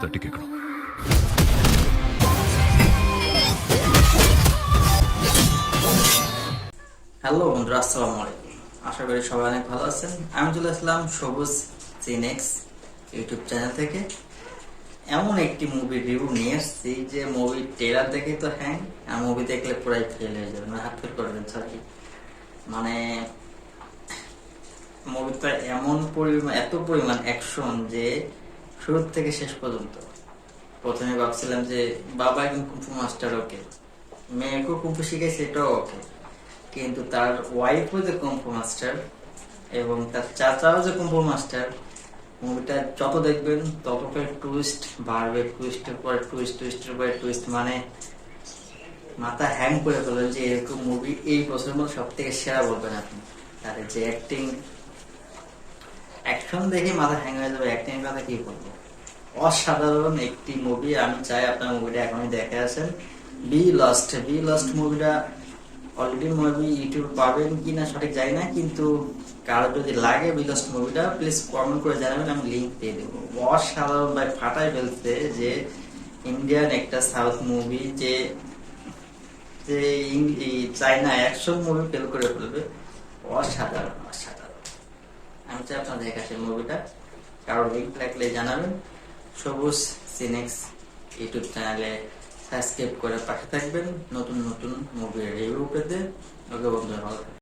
తట్టి కేకడం হ্যালো বন্ধুরা, আসসালামু আলাইকুম। আশা করি সবাই অনেক ভালো আছেন। আমি চলে আসলাম সবুজ সিনেক্স ইউটিউব চ্যানেল থেকে এমন একটি মুভি রিভিউ নিয়ে এসেছি যে মুভির ট্রেলার দেখে তো হ্যাঁ, আর মুভি দেখলে পুরাই ফেল হয়ে যাবে, হাত ফেল করবেন সরি। মানে মুভিটা এত পরিমাণ অ্যাকশন যে শুরু থেকে শেষ পর্যন্ত প্রথমে ভাবছিলাম যে বাবা একজন কুম্ফু মাস্টার, ওকে, মেয়েকেও কুম্ফু শিখেছে, এটাও ওকে, কিন্তু তার ওয়াইফও যে কুম্ফু মাস্টার এবং তার চাচাও যে কুম্ফু মাস্টার, মুভিটা যত দেখবেন তত করে টুইস্ট বাড়বে, টুইস্টের পরে টুইস্ট, টুইস্টের পরে টুইস্ট, মানে মাথা হ্যাং করে ফেলবেন যে এরকম মুভি এই বছরের মধ্যে সব থেকে সেরা বলবেন আপনি। তাদের যে অ্যাকশন দেখে মাথা হ্যাং হয়ে যাবে, অ্যাক্টিং এর কথা কি বলবো, অসাধারণ একটি মুভি। আমি চাই আপনার মুভিটা এখনই দেখে আসেন। বি লস্ট মুভিটা অলরেডি মুভি ইউটিউব পাবেন কিনা সঠিক জানি না, কিন্তু কারো যদি লাগে বি লস্ট মুভিটা প্লিজ কমেন্ট করে জানাবেন, আমি লিঙ্ক দিয়ে দেবো। অসাধারণ ভাই, ফাটাই ফেলছে যে ইন্ডিয়ান একটা সাউথ মুভি যে যে চাইনা অ্যাকশন মুভি ফেল করে ফেলবে। অসাধারণ। আমি চাই আপনার দেখে আসেন মুভিটা। কারো লিঙ্ক লাগলে জানাবেন। সবুজ সিনেক্স ইউটিউব চ্যানেলে সাবস্ক্রাইব করে পাশে থাকবেন নতুন নতুন মুভির রিভিউ পেতে। ওকে বন্ধুরা, ভালো থাকবেন।